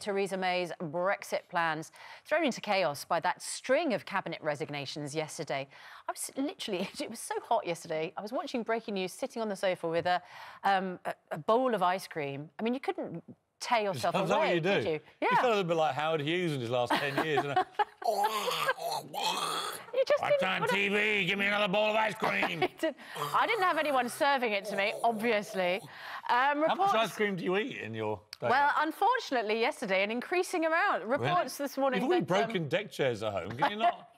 Theresa May's Brexit plans, thrown into chaos by that string of cabinet resignations yesterday. It was so hot yesterday. I was watching breaking news, sitting on the sofa with a bowl of ice cream. I mean, you couldn't tear yourself away, what you do. could you? Yeah. You felt a little bit like Howard Hughes in his last 10 years. You just What's on TV? Give me another bowl of ice cream. I didn't have anyone serving it to me, obviously. How much ice cream do you eat in your day? Well, unfortunately, yesterday, an increasing amount. Reports this morning You've already broken deck chairs at home, can you not?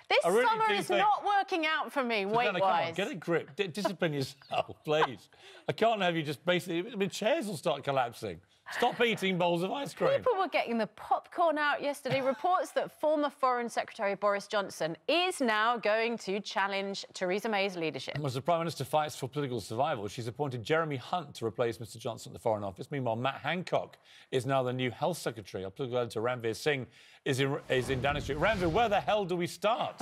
This summer is not working out for me, weight-wise. Come on, get a grip. Discipline yourself, please. I can't have you just basically... I mean, chairs will start collapsing. Stop eating bowls of ice cream. People were getting the popcorn out yesterday. Reports that former Foreign Secretary Boris Johnson is now going to challenge Theresa May's leadership. As the Prime Minister fights for political survival, she's appointed Jeremy Hunt to replace Mr Johnson at the Foreign Office. Meanwhile, Matt Hancock is now the new Health Secretary. Our political editor Ranvir Singh is in Downing Street. Ranvir, where the hell do we start?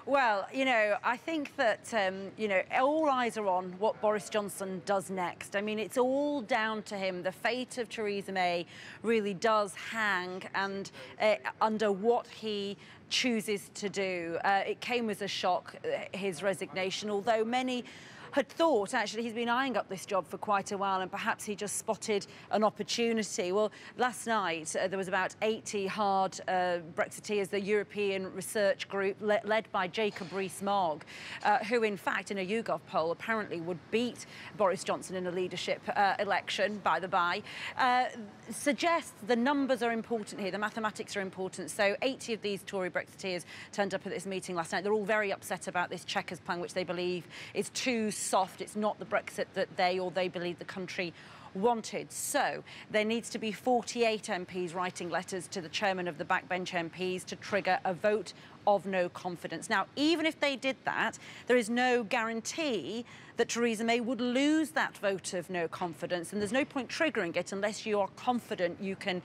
Well, you know, I think that, you know, all eyes are on what Boris Johnson does next. I mean, it's all down to him. The fate of Theresa May really does hang and under what he chooses to do. It came as a shock, his resignation, although many had thought, actually, he's been eyeing up this job for quite a while and perhaps he just spotted an opportunity. Well, last night, there was about 80 hard Brexiteers, the European Research Group, led by Jacob Rees-Mogg, who, in fact, in a YouGov poll, apparently would beat Boris Johnson in a leadership election, by the by, suggests the numbers are important here, the mathematics are important. So 80 of these Tory Brexiteers turned up at this meeting last night. They're all very upset about this Chequers plan, which they believe is too soft. It's not the Brexit that they believe the country wanted. So there needs to be 48 MPs writing letters to the chairman of the backbench MPs to trigger a vote of no confidence. Now, even if they did that, there is no guarantee that Theresa May would lose that vote of no confidence, and there's no point triggering it unless you are confident you can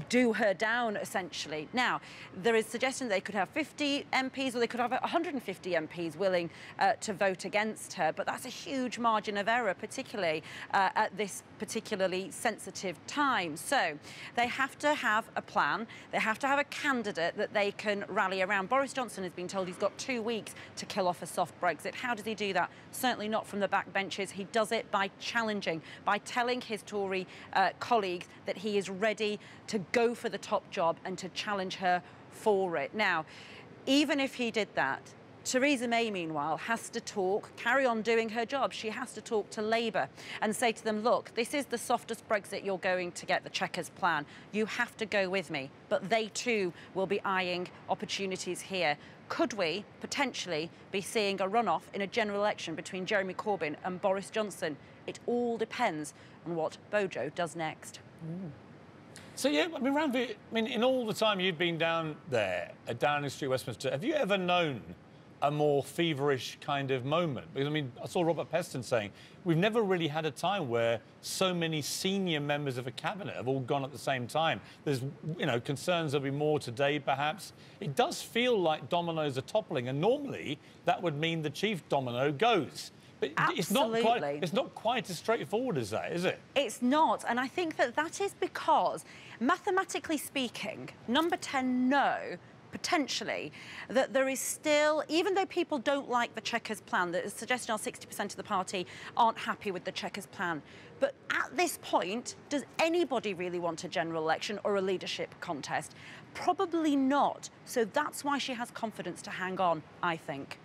do her down, essentially. Now, there is suggestion they could have 50 MPs or they could have 150 MPs willing to vote against her, but that's a huge margin of error, particularly at this particularly sensitive time. So they have to have a plan. They have to have a candidate that they can rally around. Boris Johnson has been told he's got 2 weeks to kill off a soft Brexit. How does he do that? Certainly not from the backbenches. He does it by challenging, by telling his Tory colleagues that he is ready to go for the top job and to challenge her for it. Now, even if he did that, Theresa May, meanwhile, has to talk, carry on doing her job. She has to talk to Labour and say to them, look, this is the softest Brexit you're going to get, the Chequers plan. You have to go with me. But they too will be eyeing opportunities here. Could we potentially be seeing a runoff in a general election between Jeremy Corbyn and Boris Johnson? It all depends on what Bojo does next. So, yeah, I mean, Ranvir, in all the time you've been down there at Downing Street, Westminster, have you ever known a more feverish kind of moment? Because, I mean, I saw Robert Peston saying we've never really had a time where so many senior members of a cabinet have all gone at the same time. There's, you know, concerns there'll be more today, perhaps. It does feel like dominoes are toppling, and normally that would mean the chief domino goes. But Absolutely. it's not quite as straightforward as that, is it? It's not, and I think that is because, mathematically speaking, number 10 know, potentially, that there is still, even though people don't like the Chequers plan, the suggestion of 60% of the party aren't happy with the Chequers plan. But at this point, does anybody really want a general election or a leadership contest? Probably not. So that's why she has confidence to hang on, I think.